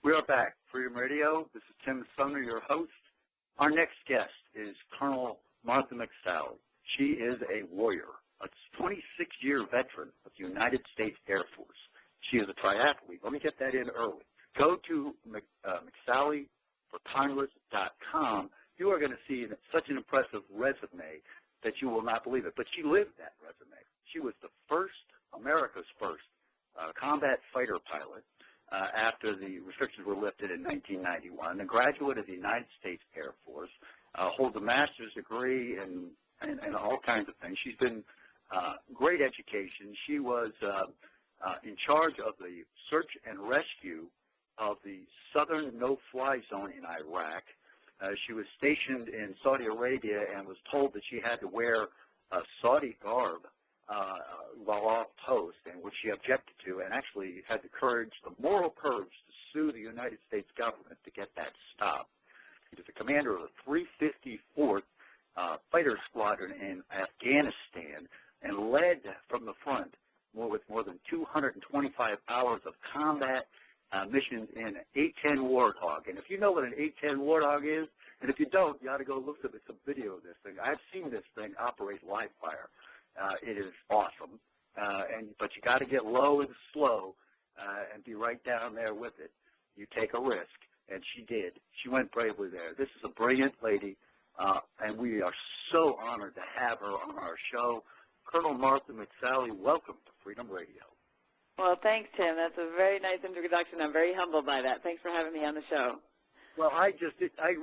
We are back. Freedom Radio. This is Tim Sumner, your host. Our next guest is Colonel Martha McSally. She is a warrior, a 26-year veteran of the United States Air Force. She is a triathlete. Let me get that in early. Go to McSallyforCongress.com. You are going to see such an impressive resume that you will not believe it. But she lived that resume. She was the first, America's first, combat fighter pilot after the restrictions were lifted in 1991, a graduate of the United States Air Force, holds a master's degree in all kinds of things. She's been great education. She was in charge of the search and rescue of the southern no-fly zone in Iraq. She was stationed in Saudi Arabia and was told that she had to wear Saudi garb while off post, and which she objected to, and actually had the courage, the moral courage, to sue the United States government to get that stopped. She was the commander of the 354th Fighter Squadron in Afghanistan and led from the front with more than 225 hours of combat missions in A-10 Warthog. And if you know what an A-10 Warthog is, and if you don't, you ought to go look at some video of this thing. I've seen this thing operate live fire. It is awesome, but you got to get low and slow and be right down there with it. You take a risk, and she did. She went bravely there. This is a brilliant lady, and we are so honored to have her on our show. Colonel Martha McSally, welcome to Freedom Radio. Well, thanks, Tim. That's a very nice introduction. I'm very humbled by that. Thanks for having me on the show. Well, I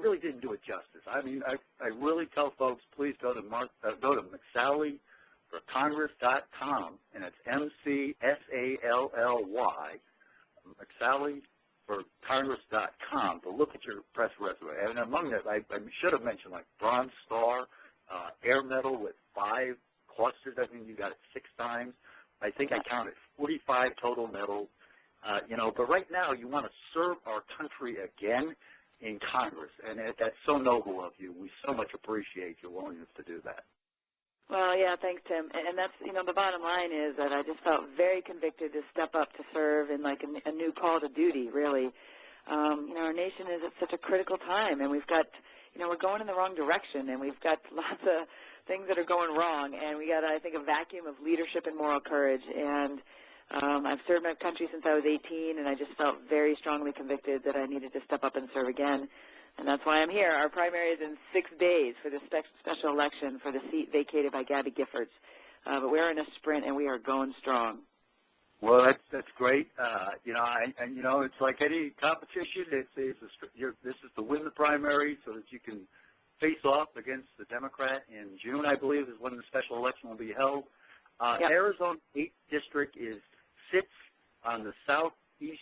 really didn't do it justice. I mean, I really tell folks, please go to McSallyforCongress.com, and it's McSally, McSallyforCongress.com, to look at your press resume. And among that, I should have mentioned, like, Bronze Star, Air Medal with 5 clusters. I think you got it 6 times. I think I counted 45 total medals. But right now you want to serve our country again in Congress, and that's so noble of you. We so much appreciate your willingness to do that. Well, yeah, thanks, Tim. And that's, the bottom line is that I just felt very convicted to step up to serve in, like, a new call to duty, really. Our nation is at such a critical time, and we've got, we're going in the wrong direction, and we've got lots of things that are going wrong, and we got, I think, a vacuum of leadership and moral courage. And I've served my country since I was 18, and I just felt very strongly convicted that I needed to step up and serve again. And that's why I'm here. Our primary is in 6 days for the special election for the seat vacated by Gabby Giffords. But we're in a sprint, and we are going strong. Well, that's great. It's like any competition. This is to win the primary so that you can face off against the Democrat in June, I believe, is when the special election will be held. Yep. Arizona's 8th district sits on the southeast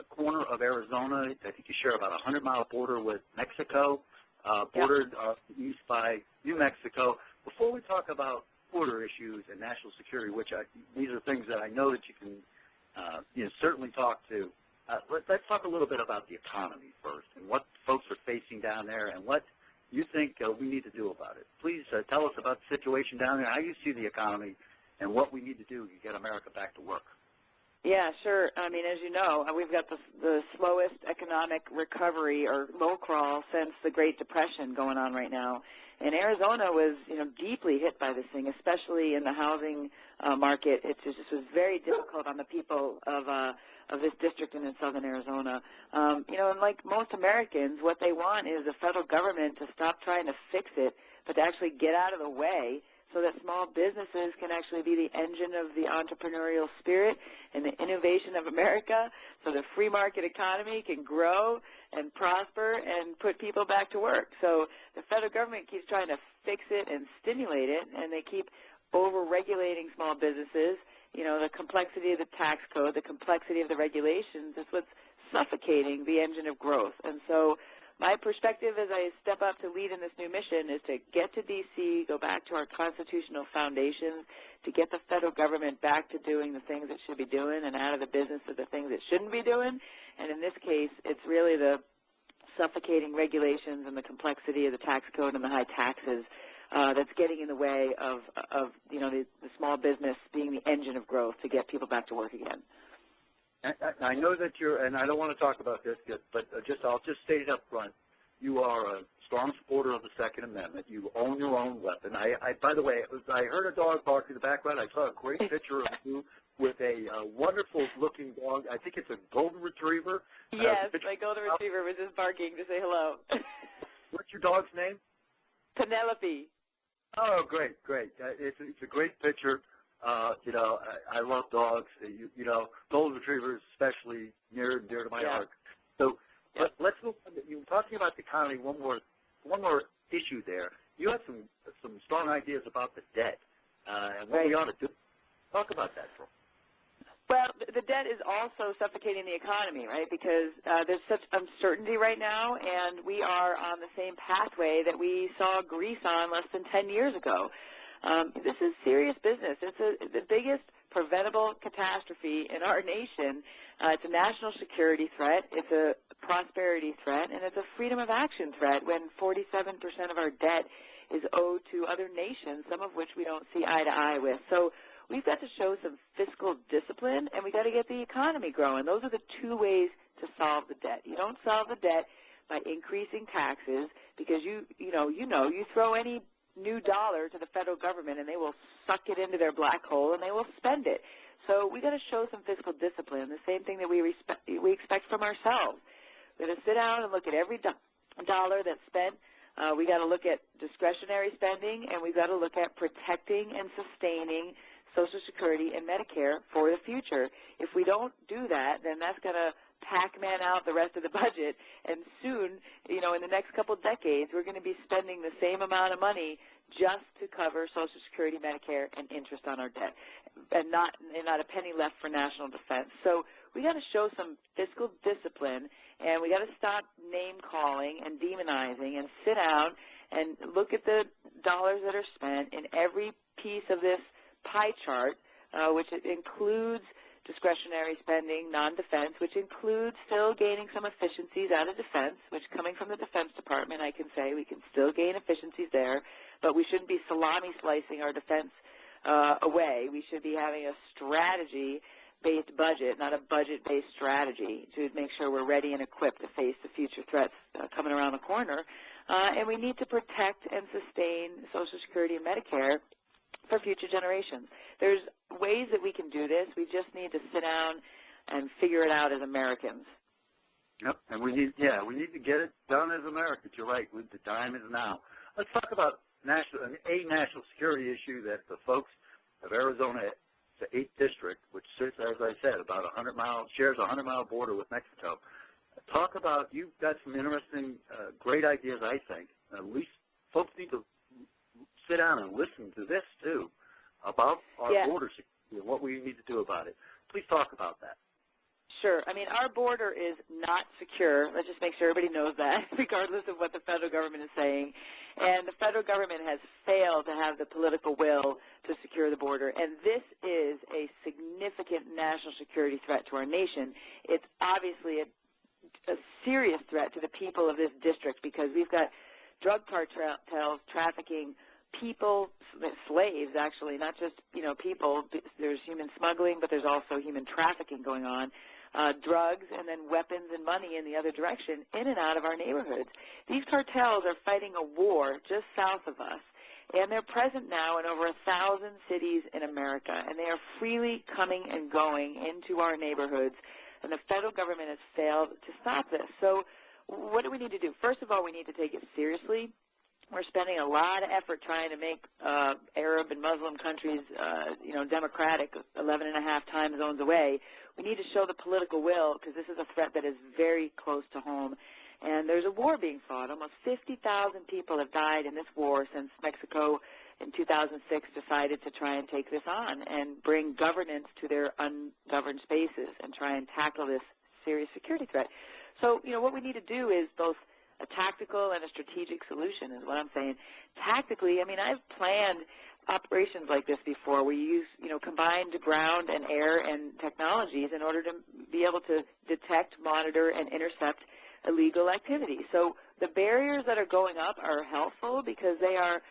corner of Arizona. I think you share about a 100-mile border with Mexico, bordered east by New Mexico. Before we talk about border issues and national security, these are things that I know that you can certainly talk to. Let's talk a little bit about the economy first and what folks are facing down there and what you think we need to do about it. Please tell us about the situation down there, how you see the economy, and what we need to do to get America back to work. Yeah, sure. I mean, as you know, we've got the slowest economic recovery or low crawl since the Great Depression going on right now. And Arizona was, deeply hit by this thing, especially in the housing market. It just was very difficult on the people of this district and in southern Arizona. And like most Americans, what they want is the federal government to stop trying to fix it, but to actually get out of the way so that small businesses can actually be the engine of the entrepreneurial spirit and the innovation of America, so the free market economy can grow and prosper and put people back to work. So the federal government keeps trying to fix it and stimulate it, and they keep over-regulating small businesses. The complexity of the tax code, the complexity of the regulations is what's suffocating the engine of growth. And so my perspective as I step up to lead in this new mission is to get to D.C., go back to our constitutional foundations, to get the federal government back to doing the things it should be doing and out of the business of the things it shouldn't be doing. And in this case, it's really the suffocating regulations and the complexity of the tax code and the high taxes that's getting in the way of the small business being the engine of growth to get people back to work again. I know that you're, and I don't want to talk about this, but I'll just state it up front. You are a strong supporter of the Second Amendment. You own your own weapon. By the way, I heard a dog bark in the background. I saw a great picture of you with a wonderful-looking dog. I think it's a golden retriever. Yes, my golden retriever was just barking to say hello. What's your dog's name? Penelope. Oh, great. It's a great picture. You know, I love dogs. You know, golden retrievers especially near and dear to my heart. So, but let's move on. You were talking about the economy. One more issue there. You have some strong ideas about the debt and what we ought to do. Talk about that for a moment. Well, the debt is also suffocating the economy, right, because there's such uncertainty right now, and we are on the same pathway that we saw Greece on less than 10 years ago. This is serious business. It's the biggest preventable catastrophe in our nation. It's a national security threat. It's a prosperity threat, and it's a freedom of action threat when 47% of our debt is owed to other nations, some of which we don't see eye to eye with. So we've got to show some fiscal discipline, and we've got to get the economy growing. Those are the two ways to solve the debt. You don't solve the debt by increasing taxes because you throw any new dollar to the federal government and they will suck it into their black hole and they will spend it. So we got to show some fiscal discipline, the same thing that we expect from ourselves. We're going to sit down and look at every dollar that's spent. We got to look at discretionary spending, and we've got to look at protecting and sustaining Social Security and Medicare for the future. If we don't do that, then that's going to Pac-Man out the rest of the budget, and soon, in the next couple of decades, we're going to be spending the same amount of money just to cover Social Security, Medicare, and interest on our debt, and not a penny left for national defense. So we got to show some fiscal discipline, and we got to stop name-calling and demonizing and sit down and look at the dollars that are spent in every piece of this pie chart, which includes discretionary spending, non-defense, which includes still gaining some efficiencies out of defense, which coming from the Defense Department, I can say we can still gain efficiencies there, but we shouldn't be salami slicing our defense away. We should be having a strategy-based budget, not a budget-based strategy, to make sure we're ready and equipped to face the future threats coming around the corner. And we need to protect and sustain Social Security and Medicare for future generations. There's ways that we can do this. We just need to sit down and figure it out as Americans. Yep, and we need to get it done as Americans. You're right. The time is now. Let's talk about a national security issue that the folks of Arizona, the 8th District, which sits, as I said, about shares a 100-mile border with Mexico. Talk about, you've got some interesting, great ideas, I think. At least folks need to sit down and listen to this, too, about our border security and what we need to do about it. Please talk about that. Sure. I mean, our border is not secure. Let's just make sure everybody knows that, regardless of what the federal government is saying. And the federal government has failed to have the political will to secure the border. And this is a significant national security threat to our nation. It's obviously a serious threat to the people of this district because we've got drug cartels trafficking people, slaves actually, not just, people. There's human smuggling, but there's also human trafficking going on. Drugs and then weapons and money in the other direction in and out of our neighborhoods. These cartels are fighting a war just south of us, and they're present now in over 1,000 cities in America, and they are freely coming and going into our neighborhoods, and the federal government has failed to stop this. So what do we need to do? First of all, we need to take it seriously. We're spending a lot of effort trying to make Arab and Muslim countries, democratic, 11.5 time zones away. We need to show the political will because this is a threat that is very close to home. And there's a war being fought. Almost 50,000 people have died in this war since Mexico in 2006 decided to try and take this on and bring governance to their ungoverned spaces and try and tackle this serious security threat. So, what we need to do is both a tactical and a strategic solution is what I'm saying. Tactically, I've planned operations like this before. We use, combined ground and air and technologies in order to be able to detect, monitor, and intercept illegal activity. So the barriers that are going up are helpful because they are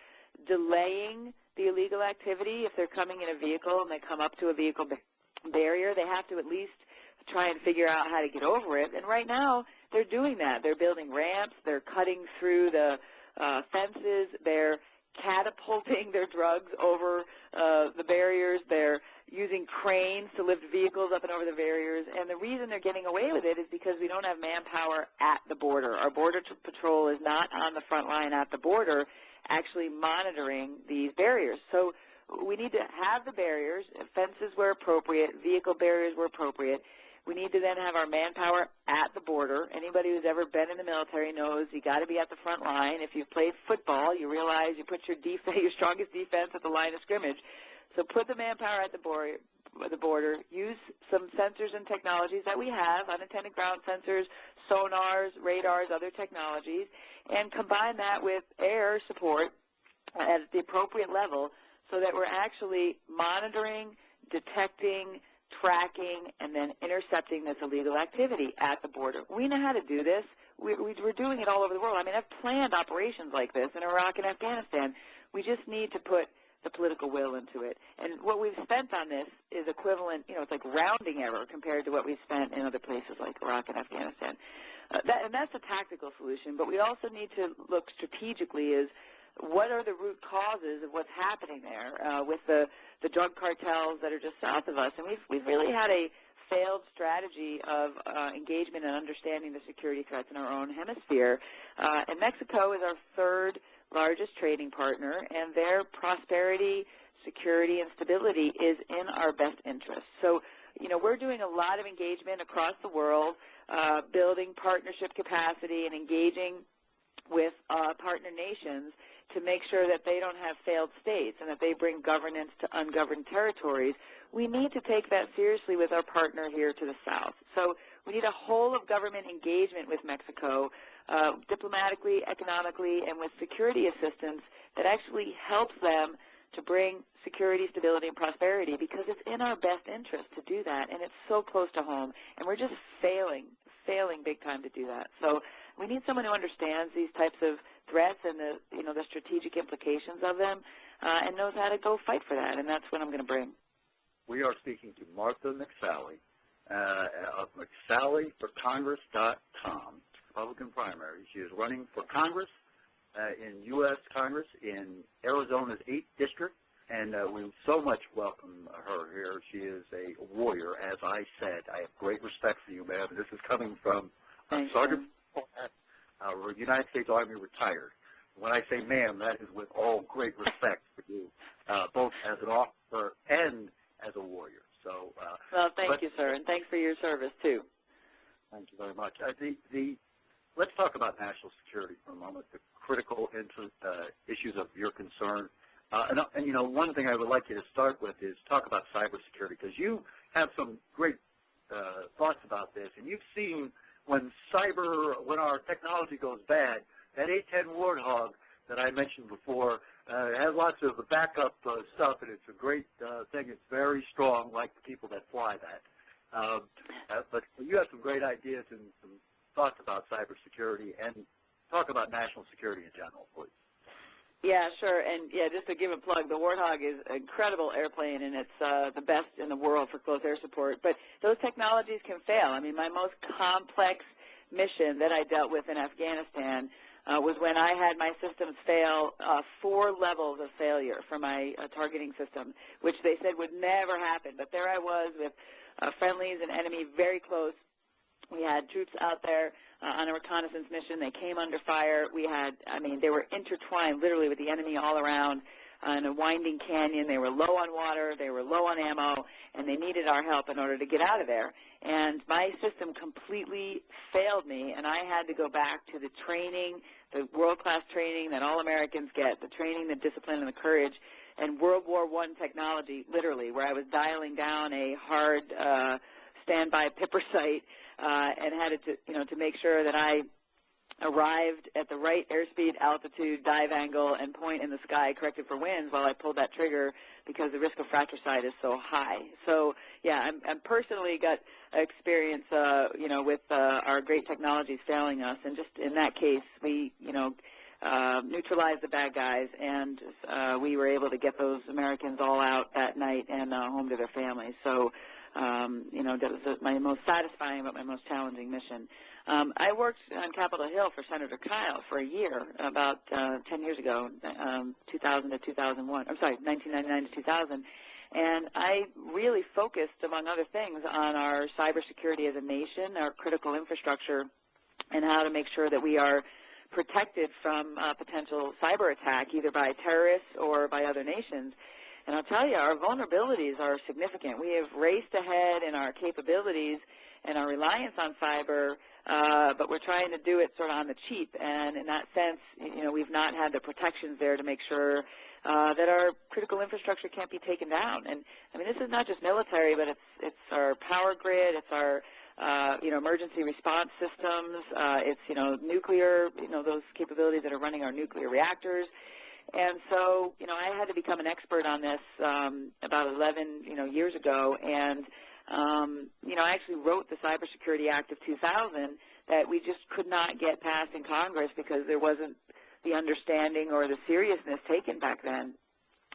delaying the illegal activity. If they're coming in a vehicle and they come up to a vehicle barrier, they have to at least try and figure out how to get over it. And right now, they're doing that. They're building ramps. They're cutting through the fences. They're catapulting their drugs over the barriers. They're using cranes to lift vehicles up and over the barriers. And the reason they're getting away with it is because we don't have manpower at the border. Our Border Patrol is not on the front line at the border actually monitoring these barriers. So we need to have the barriers, fences where appropriate, vehicle barriers where appropriate. We need to then have our manpower at the border. Anybody who's ever been in the military knows you got to be at the front line. If you've played football, you realize you put your strongest defense at the line of scrimmage. So put the manpower at the border, use some sensors and technologies that we have, unattended ground sensors, sonars, radars, other technologies, and combine that with air support at the appropriate level so that we're actually monitoring, detecting, tracking, and then intercepting this illegal activity at the border. We know how to do this. We're doing it all over the world. I mean, I've planned operations like this in Iraq and Afghanistan. We just need to put the political will into it. And what we've spent on this is equivalent, it's like rounding error compared to what we've spent in other places like Iraq and Afghanistan. And that's a tactical solution, but we also need to look strategically is what are the root causes of what's happening there with the drug cartels that are just south of us. And we've really had a failed strategy of engagement and understanding the security threats in our own hemisphere. And Mexico is our third largest trading partner, and their prosperity, security, and stability is in our best interest. So, we're doing a lot of engagement across the world, building partnership capacity and engaging with partner nations to make sure that they don't have failed states and that they bring governance to ungoverned territories. We need to take that seriously with our partner here to the south. So we need a whole of government engagement with Mexico, diplomatically, economically, and with security assistance that actually helps them to bring security, stability, and prosperity because it's in our best interest to do that, and it's so close to home, and we're just failing big time to do that. So we need someone who understands these types of threats and the strategic implications of them and knows how to go fight for that, and that's what I'm going to bring. We are speaking to Martha McSally of McSallyForCongress.com, Republican primary. She is running for Congress in U.S. Congress in Arizona's 8th District, and we so much welcome her here. She is a warrior, as I said. I have great respect for you, ma'am. This is coming from Sergeant United States Army retired. When I say ma'am, that is with all great respect for you, both as an officer and as a warrior. So, well, thank you, sir, and thanks for your service, too. Thank you very much. Let's talk about national security for a moment, the critical issues of your concern. And one thing I would like you to start with is talk about cybersecurity, because you have some great thoughts about this, and you've seen when our technology goes bad, that A10 Warthog that I mentioned before has lots of backup stuff, and it's a great thing. It's very strong, like the people that fly that. But you have some great ideas and some thoughts about cybersecurity, and talk about national security in general, please. Yeah, sure. And, yeah, just to give a plug, the Warthog is an incredible airplane, and it's the best in the world for close air support. But those technologies can fail. I mean, my most complex mission that I dealt with in Afghanistan was when I had my systems fail 4 levels of failure for my targeting system, which they said would never happen. But there I was with friendlies and enemy very close. We had troops out there on a reconnaissance mission. They came under fire. They were intertwined literally with the enemy all around in a winding canyon. They were low on water. They were low on ammo, and they needed our help in order to get out of there. And my system completely failed me, and I had to go back to the training, the world-class training that all Americans get, the training, the discipline, and the courage, and World War I technology, literally, where I was dialing down a hard standby pipper site and had to make sure that I arrived at the right airspeed, altitude, dive angle, and point in the sky corrected for winds while I pulled that trigger because the risk of fratricide is so high. So, yeah, I'm personally got experience, with our great technologies failing us, and just in that case, we, neutralized the bad guys, and we were able to get those Americans all out that night and home to their families. So that was my most satisfying but my most challenging mission. I worked on Capitol Hill for Senator Kyle for a year, about 10 years ago, 2000 to 2001. I'm sorry, 1999 to 2000. And I really focused, among other things, on our cybersecurity as a nation, our critical infrastructure, and how to make sure that we are protected from potential cyber attack, either by terrorists or by other nations. And I'll tell you, our vulnerabilities are significant. We have raced ahead in our capabilities and our reliance on cyber, but we're trying to do it sort of on the cheap. And in that sense, we've not had the protections there to make sure that our critical infrastructure can't be taken down. And I mean, this is not just military, but it's our power grid, it's our emergency response systems, it's nuclear, those capabilities that are running our nuclear reactors. And so, I had to become an expert on this about 11 years ago, and I actually wrote the Cybersecurity Act of 2000 that we just could not get passed in Congress because there wasn't the understanding or the seriousness taken back then.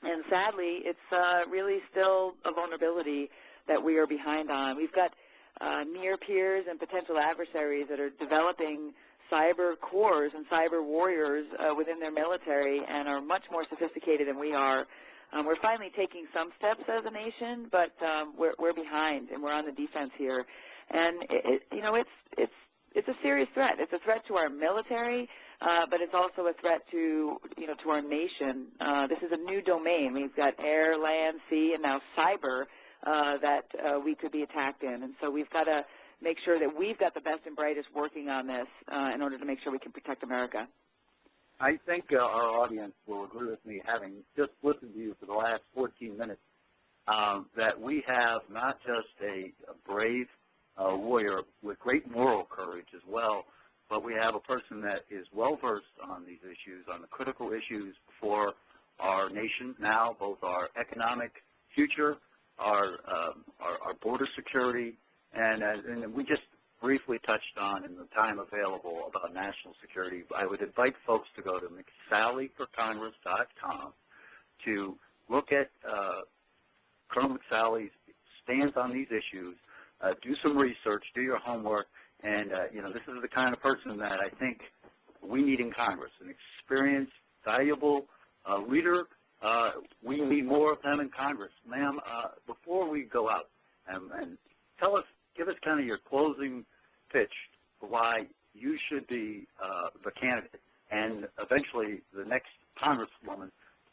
And sadly, it's really still a vulnerability that we are behind on. We've got near peers and potential adversaries that are developing cyber corps and cyber warriors within their military and are much more sophisticated than we are. We're finally taking some steps as a nation, but we're behind and we're on the defense here. And it's a serious threat. It's a threat to our military, but it's also a threat to to our nation. This is a new domain. We've got air, land, sea, and now cyber that we could be attacked in. And so we've got to make sure that we've got the best and brightest working on this in order to make sure we can protect America. I think our audience will agree with me, having just listened to you for the last 14 minutes, that we have not just a brave warrior with great moral courage as well, but we have a person that is well-versed on these issues, on the critical issues for our nation now, both our economic future, our border security, and we just briefly touched on in the time available about national security. I would invite folks to go to McSallyforCongress.com to look at Colonel McSally's stance on these issues, do some research, do your homework, and this is the kind of person that I think we need in Congress, an experienced, valuable leader. We need more of them in Congress. Ma'am, before we go out, and give us kind of your closing pitch for why you should be the candidate and eventually the next Congresswoman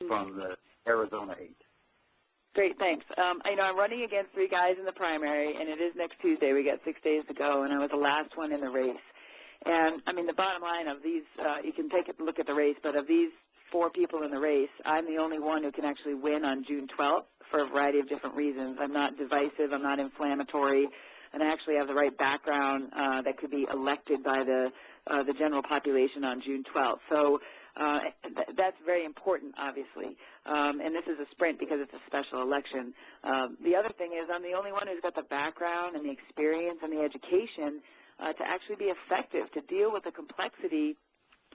from the Arizona 8. Great, thanks. I'm running against 3 guys in the primary, and it is next Tuesday. We got 6 days to go, and I was the last one in the race. And, I mean, the bottom line of these, you can take a look at the race, but of these 4 people in the race, I'm the only one who can actually win on June 12th for a variety of different reasons. I'm not divisive, I'm not inflammatory, and I actually have the right background that could be elected by the general population on June 12th. So that's very important, obviously. And this is a sprint because it's a special election. The other thing is I'm the only one who's got the background and the experience and the education to actually be effective, to deal with the complexity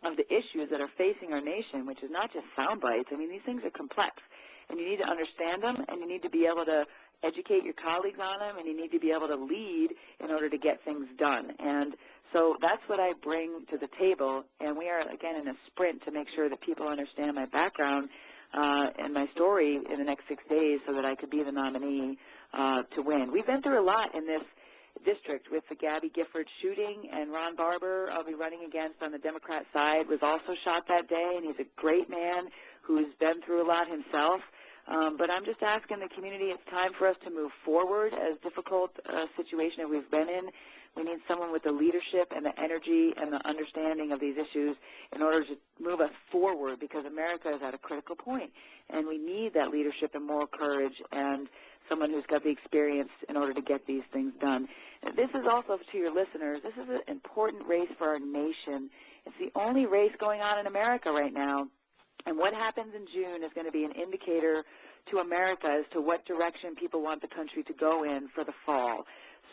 of the issues that are facing our nation, which is not just sound bites. I mean, these things are complex, and you need to understand them, and you need to be able to educate your colleagues on them, and you need to be able to lead in order to get things done. And so that's what I bring to the table, and we are, again, in a sprint to make sure that people understand my background and my story in the next 6 days so that I could be the nominee to win. We've been through a lot in this district with the Gabby Gifford shooting, and Ron Barber, I'll be running against on the Democrat side, was also shot that day, and he's a great man who's been through a lot himself. But I'm just asking the community, it's time for us to move forward. As difficult a situation that we've been in, we need someone with the leadership and the energy and the understanding of these issues in order to move us forward, because America is at a critical point, and we need that leadership and moral courage and someone who's got the experience in order to get these things done. This is also, to your listeners, this is an important race for our nation. It's the only race going on in America right now, and what happens in June is going to be an indicator to America as to what direction people want the country to go in for the fall.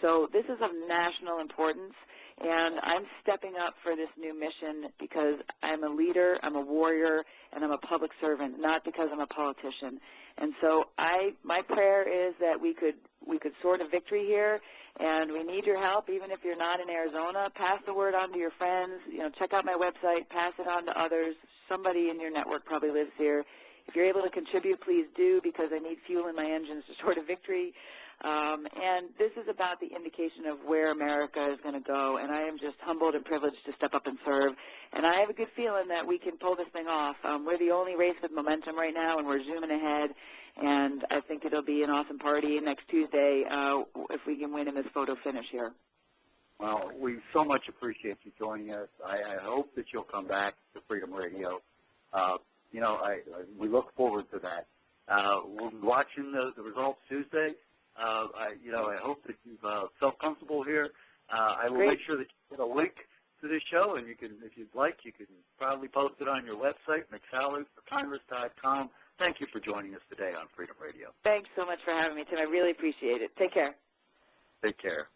So this is of national importance, and I'm stepping up for this new mission because I'm a leader, I'm a warrior, and I'm a public servant, not because I'm a politician. And so my prayer is that we could sort a victory here, and we need your help. Even if you're not in Arizona, pass the word on to your friends. Check out my website, pass it on to others. Somebody in your network probably lives here. If you're able to contribute, please do, because I need fuel in my engines to sort a victory. And this is about the indication of where America is going to go, and I am just humbled and privileged to step up and serve. And I have a good feeling that we can pull this thing off. We're the only race with momentum right now, and we're zooming ahead, and I think it'll be an awesome party next Tuesday if we can win in this photo finish here. Well, we so much appreciate you joining us. I hope that you'll come back to Freedom Radio. We look forward to that. We'll be watching the results Tuesday. I hope that you felt comfortable here. I will make sure that you get a link to this show, and you can, if you'd like, you can probably post it on your website, McSallyForCongress.com. Thank you for joining us today on Freedom Radio. Thanks so much for having me, Tim. I really appreciate it. Take care. Take care.